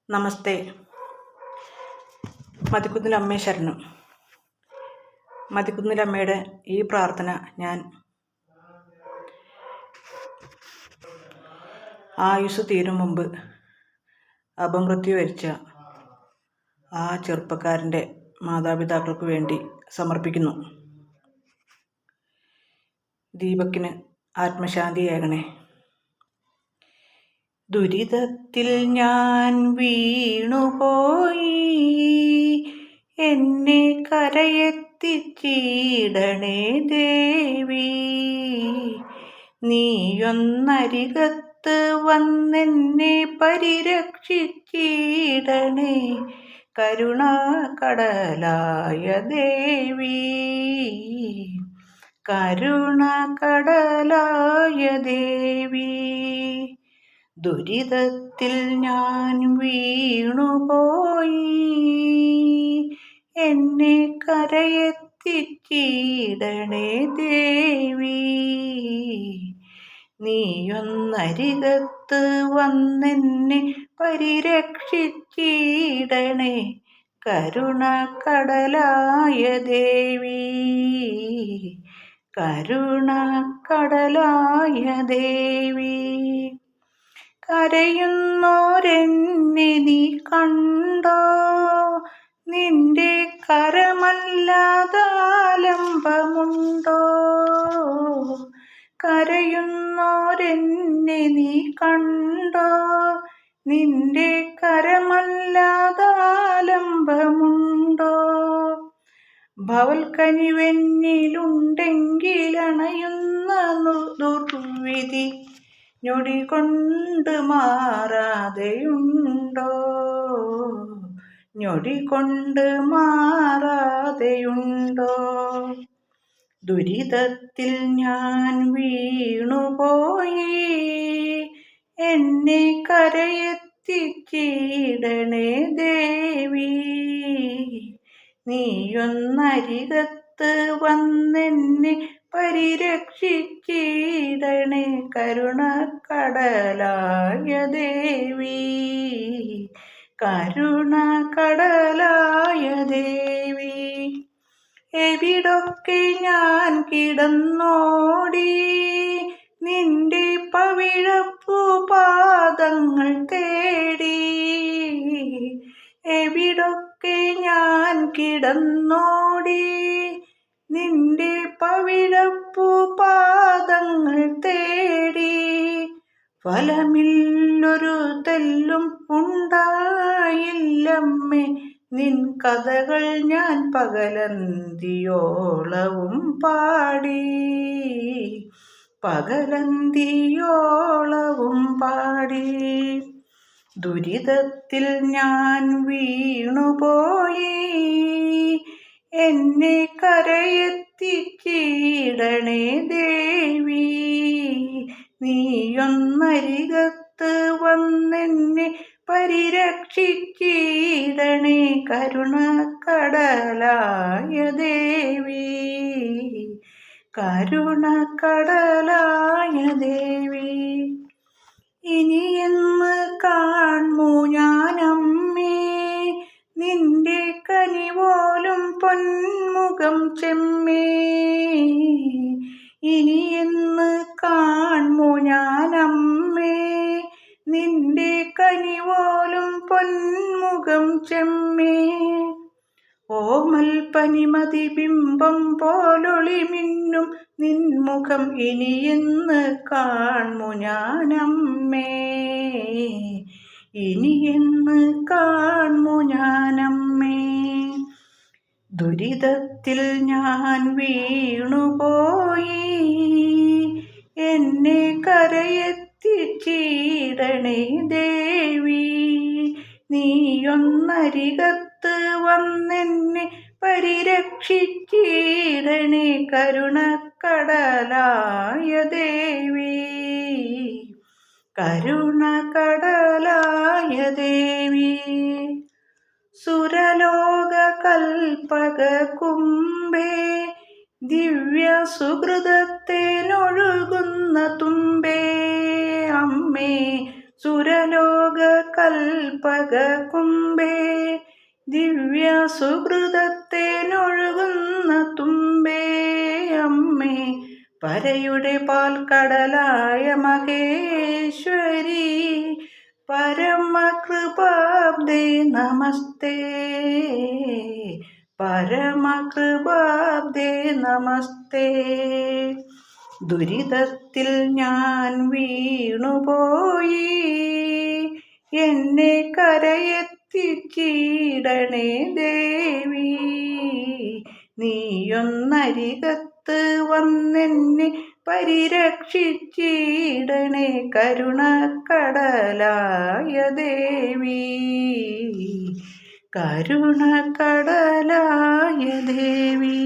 നമസ്തേ. മതിക്കുന്നിലമ്മേ ശരണം. മതിക്കുന്നിലമ്മയുടെ ഈ പ്രാർത്ഥന ഞാൻ ആയുസ് തീരും മുമ്പ് അപമൃത്യു വരിച്ച ആ ചെറുപ്പക്കാരൻ്റെ മാതാപിതാക്കൾക്ക് വേണ്ടി സമർപ്പിക്കുന്നു. ദീപക്കിന് ആത്മശാന്തിയേകണേ. ദുരിതത്തിൽ ഞാൻ വീണുപോയി, എന്നെ കരയെത്തിച്ചിടണേ ദേവി. നീയൊന്നരികത്ത് വന്നെന്നെ പരിരക്ഷിച്ചിടണേ കരുണാകടലായ ദേവി. കരുണാകടലായ ദേവി. ദുരിതത്തിൽ ഞാൻ വീണുപോയി, എന്നെ കരയെത്തിച്ചിടണേ ദേവി. നീയൊന്നരികത്ത് വന്നെന്നെ പരിരക്ഷിച്ചിടണേ കരുണാകടലായ ദേവി. കരുണാകടലായ ദേവി. കരയുന്നോരെന്നെ നീ കണ്ടോ, നിന്റെ കരമല്ലാതാലംബമുണ്ടോ. കരയുന്നോരെന്നെ നീ കണ്ടോ, നിന്റെ കരമല്ലാതാലംബമുണ്ടോ. ഭവൽക്കനിവെന്നിലുണ്ടെങ്കിലണയുന്ന ദുർവിധി ഞൊടി കൊണ്ട് മാറാതെയുണ്ടോ. ഞൊടി കൊണ്ട് മാറാതെയുണ്ടോ. ദുരിതത്തിൽ ഞാൻ വീണുപോയി, എന്നെ കരയെത്തിച്ചിടണേ ദേവി. നീയൊന്നരികത്ത് വന്നെന്നെ പരിരക്ഷിച്ചിടണേ കരുണാകടലായ ദേവി. കരുണാകടലായ ദേവി. എവിടൊക്കെ ഞാൻ കിടന്നോടി, നിന്റെ പവിഴപ്പൂ പാദങ്ങൾ തേടി. എവിടൊക്കെ ഞാൻ കിടന്നോടി, നിന്റെ പവിഴപ്പൂ പാദങ്ങൾ തേടി. ഫലമില്ലൊരു തെല്ലും ഉണ്ടായില്ലമ്മേ, നിൻ കഥകൾ ഞാൻ പകലന്തിയോളവും പാടി. പകലന്തിയോളവും പാടി. ദുരിതത്തിൽ ഞാൻ വീണുപോയി, എന്നെ കരയെത്തിച്ചിടണേ ദേവി. നീയൊന്നരികത്ത് വന്നെന്നെ പരിരക്ഷിച്ചിടണേ കരുണാകടലായ ദേവി. കരുണാകടലായ ദേവി. ഇനിയെന്ന് കാൺമു ഞാനമ്മേ, നിന്റെ കനിപോലും പൊന്മുഖം ചെമ്മേ. ഇനിയെന്ന് കാൺമു ഞാനമ്മേ, നിന്റെ കനിപോലും പൊന്മുഖം ചെമ്മേ. ഓമൽ പനിമതി ബിംബം പോലൊളി മിന്നും നിൻമുഖം ഇനിയെന്ന് കാൺമു ഞാനമ്മേ. ഇനിയെന്ന് കാൺമു ഞാനമ്മേ. ദുരിതത്തിൽ ഞാൻ വീണുപോയി, എന്നെ കരയെത്തിച്ചിടണേ ദേവി. നീയൊന്നരികത്ത് വന്നെന്നെ പരിരക്ഷിച്ചിടണേ കരുണാകടലായ ദേവി. കരുണാകടലായ ദേവി. സുരലോക കൽപ്പക കുംഭേ, ദിവ്യ സുഹൃതത്തേനൊഴുകുന്ന തുമ്പേ. അമ്മേ സുരലോക കൽപ്പക കുംഭേ ദിവ്യ സുഹൃതത്തേനൊഴുകുന്ന തുമ്പേ അമ്മേ പരയുടെ പാൽക്കടലായ മഹേശ്വരി പരമകൃപാബ്ദേ നമസ്തേ പരമകൃപാബ്ദേ നമസ്തേ. ദുരിതത്തിൽ ഞാൻ വീണുപോയി, എന്നെ കരയെത്തിച്ചിടണേ ദേവി. നീയൊന്നരികത്ത് വന്നെന്നെ പരിരക്ഷിച്ചിടണേ കരുണക്കടലായ ദേവി, കരുണക്കടലായ ദേവി.